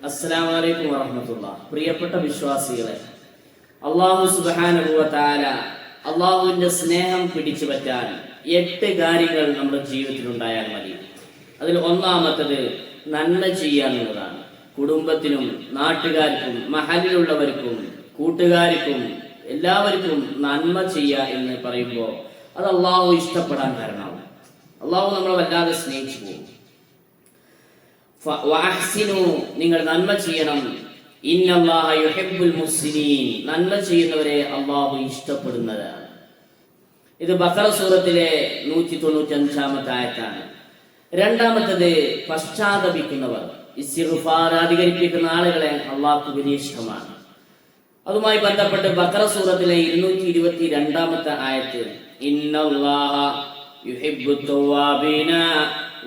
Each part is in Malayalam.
അസ്സലാമു അലൈക്കും വറഹ്മത്തുള്ളാഹി. പ്രിയപ്പെട്ട വിശ്വാസികളെ, അല്ലാഹു സുബ്ഹാനഹു വ തആല അല്ലാഹുവിന്റെ സ്നേഹം പിടിച്ചു പറ്റാൻ 8 കാര്യങ്ങൾ നമ്മുടെ ജീവിതത്തിൽ ഉണ്ടായാൽ മതി. അതിൽ ഒന്നാമത്തേത് നന്മ ചെയ്യാനുള്ളതാണ്. കുടുംബത്തിനും നാട്ടുകാർക്കും മഹലിലുള്ളവർക്കും കൂട്ടുകാർക്കും എല്ലാവർക്കും നന്മ ചെയ്യുക എന്ന് പറയുമ്പോൾ അത് അല്ലാഹു ഇഷ്ടപ്പെടാൻ കാരണമാവും. അല്ലാഹു നമ്മളെ വല്ലാതെ സ്നേഹിച്ചു പോകും. നിങ്ങൾ നന്മ ചെയ്യണം. ഇന്നല്ലാഹ യുഹിബ്ബുൽ മുഹ്സിനീൻ, നന്മ ചെയ്യുന്നവരെ അല്ലാഹു ഇഷ്ടപ്പെടുന്നതാണ്. ഇത് ബഖറ സൂറത്തിലെ 195-ാമത്തെ ആയത്താണ്. രണ്ടാമത്തേത് പശ്ചാത്തപിക്കുന്നവർ, ഇസ്തിഗ്ഫാർ അധികരിപ്പിക്കുന്ന ആളുകളെ അല്ലാഹുക്ക് വലിയ ഇഷ്ടമാണ്. അതുമായി ബന്ധപ്പെട്ട് ബഖറ സൂറത്തിലെ 222-ാമത്തെ ആയത്ത്, ഇന്നല്ലാഹ യുഹിബ്ബുത് തവ്വാബീന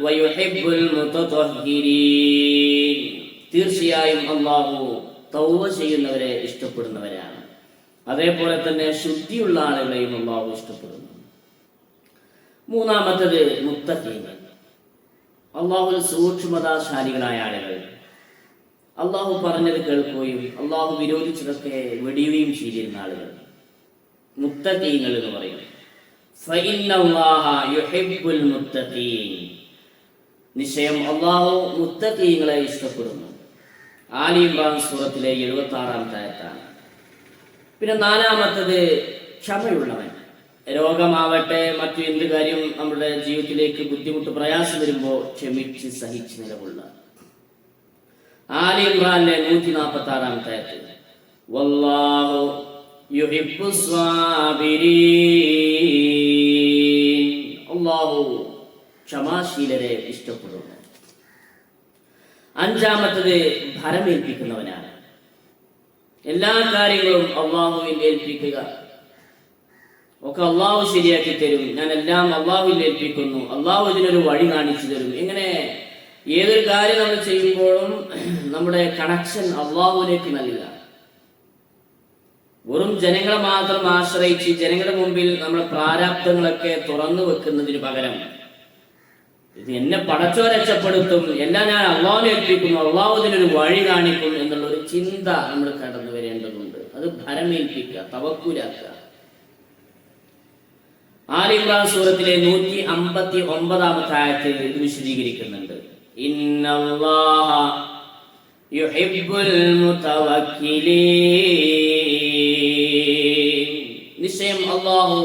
വയുഹിബ്ബുൽ മുതതഹ്ഹിരീൻ, തീർച്ചയായും അല്ലാഹു തൗബ ചെയ്യുന്നവരെ ഇഷ്ടപ്പെടുന്നവരാണ്. അതേപോലെ തന്നെ ശുദ്ധിയുള്ള ആളുകളെയും അല്ലാഹു ഇഷ്ടപ്പെടുന്നു. മൂന്നാമത്തേത് മുത്തഖീങ്ങൾ, അല്ലാഹുവിൽ സൂക്ഷ്മതാശാലികളായ ആളുകൾ, അല്ലാഹു പറഞ്ഞത് കേൾക്കുകയും അല്ലാഹു വിരോധിച്ചതൊക്കെ വെടിയുകയും ചെയ്തിരുന്ന ആളുകൾ മുത്തഖീങ്ങൾ എന്ന് പറയും. ഫഇന്നല്ലാഹ യുഹിബ്ബുൽ മുത്തഖീൻ, നിശ്ചയം അല്ലാഹു മുത്തഖീങ്ങളെ ഇഷ്ടപ്പെടുന്നു. ആലി ഇംറാൻ സൂറത്തിലെ 76-ാമത്തെ ആയത്താണ്. പിന്നെ നാലാമത്തേത് ക്ഷമയുള്ളവൻ. രോഗമാവട്ടെ മറ്റു എന്ത് കാര്യം നമ്മുടെ ജീവിതത്തിലേക്ക് ബുദ്ധിമുട്ട് പ്രയാസം വരുമ്പോൾ ക്ഷമിച്ച് സഹിച്ച് നിലകൊള്ള. ആലി ഇംറാനിലെ 146-ാമത്തെ ആയത്ത്, വല്ലാഹു യുഹിബ്ബുസ് സ്വാബിരീൻ, അല്ലാഹു ക്ഷമാശീലരെ ഇഷ്ടപ്പെടുന്നു. അഞ്ചാമത്തേത് ഭരമേൽപ്പിക്കുന്നവനാണ്. എല്ലാ കാര്യങ്ങളും അല്ലാഹുവിൽ ഏൽപ്പിക്കുക. ഒക്കെ അല്ലാഹു ശരിയാക്കി തരും, ഞാൻ എല്ലാം അല്ലാഹുവിൽ ഏൽപ്പിക്കുന്നു, അല്ലാഹു ഇതിനൊരു വഴി കാണിച്ചു തരും. ഇങ്ങനെ ഏതൊരു കാര്യം നമ്മൾ ചെയ്യുമ്പോഴും നമ്മുടെ കണക്ഷൻ അല്ലാഹുവിലേക്ക് നൽകുക. വെറും ജനങ്ങളെ മാത്രം ആശ്രയിച്ച് ജനങ്ങളുടെ മുമ്പിൽ നമ്മുടെ പ്രാരാബ്ദങ്ങളൊക്കെ തുറന്നു വെക്കുന്നതിന് പകരം ഇത് എന്നെ പടച്ചോ രക്ഷപ്പെടുത്തും, എല്ലാം ഞാൻ അള്ളാഹുവിനെ ഏൽപ്പിക്കുന്നു, അള്ളാഹു ഇതിനൊരു വഴി കാണിക്കും എന്നുള്ള ഒരു ചിന്ത നമ്മൾ കടന്നു വരേണ്ടതുണ്ട്. അത് ഭരമേൽപ്പിക്കുക, തവക്കുലാക്കുക. ആലി ഇംറാൻ സൂറത്തിലെ 159-ാമത്തെ ആയത്ത് ഇത് വിശദീകരിക്കുന്നുണ്ട്. ഇന്നല്ലാഹ യുഹിബ്ബുൽ മുതവക്കിലീൻ, നിശ്ചയം അല്ലാഹു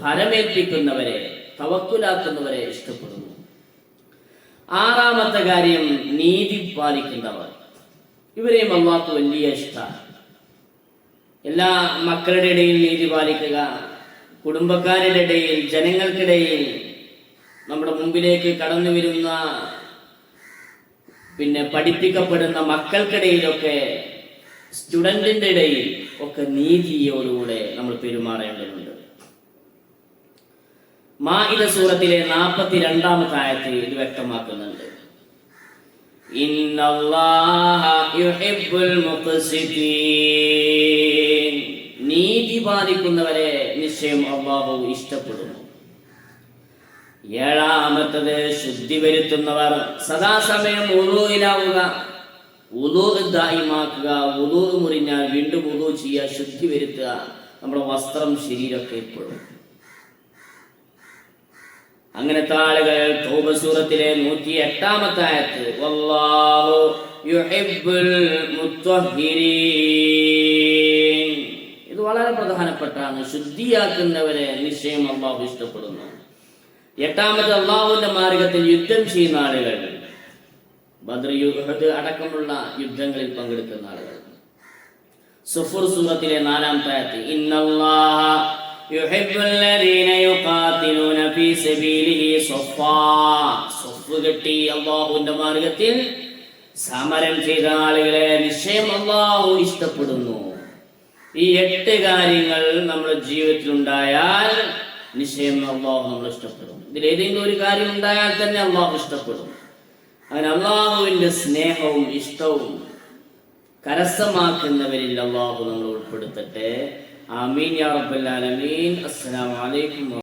ഭരമേൽപ്പിക്കുന്നവരെ തവക്കുലാക്കുന്നവരെ ഇഷ്ടപ്പെടുന്നു. ആറാമത്തെ കാര്യം നീതി പാലിക്കുന്നവർ, ഇവരെയും അല്ലാഹുക്ക് വലിയ ഇഷ്ടമാണ്. എല്ലാ മക്കളുടെ ഇടയിൽ നീതി പാലിക്കുക, കുടുംബക്കാരുടെ ഇടയിൽ, ജനങ്ങൾക്കിടയിൽ, നമ്മുടെ മുമ്പിലേക്ക് കടന്നു വരുന്ന പഠിപ്പിക്കപ്പെടുന്ന മക്കൾക്കിടയിലൊക്കെ, സ്റ്റുഡന്റിന്റെ ഇടയിൽ ഒക്കെ നീതിയോടുകൂടെ നമ്മൾ പെരുമാറേണ്ടതുണ്ട്. മാഇദ സൂറത്തിലെ 42-ാമത്തെ ആയത്ത് ഇത് വ്യക്തമാക്കുന്നുണ്ട്. ഇന്നല്ലാഹ യുഹിബ്ബുൽ മുഖ്സിതീൻ, നീതി പാലിക്കുന്നവരെ നിശ്ചയം അല്ലാഹു ഇഷ്ടപ്പെടുന്നു. ഏഴാമത്തേത് ശുദ്ധി വരുത്തുന്നവർ, സദാസമയം വുളൂഇലാവുക, വുളൂ ദായിമാക്കുക. വുളൂ മുറിഞ്ഞാൽ വീണ്ടും വുളൂ ചെയ്യുക, ശുദ്ധി വരുത്തുക. നമ്മുടെ വസ്ത്രം ശരീരമൊക്കെ എപ്പോഴും അങ്ങനത്തെ ആളുകൾ. തൗബ സൂറത്തിലെ 108-ാമത്തെ ആയത്ത്, വല്ലാഹു യുഹിബ്ബുൽ മുത്തഹ്ഹിരീൻ, ഇത് വളരെ പ്രധാനപ്പെട്ടാണ്. ശുദ്ധിയാക്കുന്നവരെ നിശ്ചയം അല്ലാഹു ഇഷ്ടപ്പെടുന്നു. 8-ാമത് അല്ലാഹുവിന്റെ മാർഗത്തിൽ യുദ്ധം ചെയ്യുന്ന ആളുകൾ, ബദ്ർ, ഉഹദ് അടക്കമുള്ള യുദ്ധങ്ങളിൽ പങ്കെടുക്കുന്ന ആളുകൾ. സുഫർ സൂറത്തിലെ 4-ാമത്തെ ആയത്ത്, ഇന്നല്ലാഹ യുഹിബ്ബുല്ലദീന യുഖാതിലൂന ഫീ സബീലിഹി സ്വഫാ, സ്വഫ് കെട്ടി അല്ലാഹുവിന്റെ മാർഗത്തിൽ സമരം ചെയ്ത ആളുകളെ നിശ്ചയം അല്ലാഹു ഇഷ്ടപ്പെടുന്നു. ഈ 8 കാര്യങ്ങൾ നമ്മുടെ ജീവിതത്തിൽ ഉണ്ടായാൽ നിശ്ചയം അല്ലാഹു നമ്മൾ ഇഷ്ടപ്പെടും. ഇതിലേതെങ്കിലും ഒരു കാര്യം ഉണ്ടായാൽ തന്നെ അല്ലാഹു ഇഷ്ടപ്പെടും. അങ്ങനെ അല്ലാഹുവിന്റെ സ്നേഹവും ഇഷ്ടവും കരസ്ഥമാക്കുന്നവരിൽ അല്ലാഹു നമ്മൾ ഉൾപ്പെടുത്തട്ടെ. ആമീൻ യാ റബ്ബൽ ആലമീൻ. അസ്സലാമു അലൈക്കും.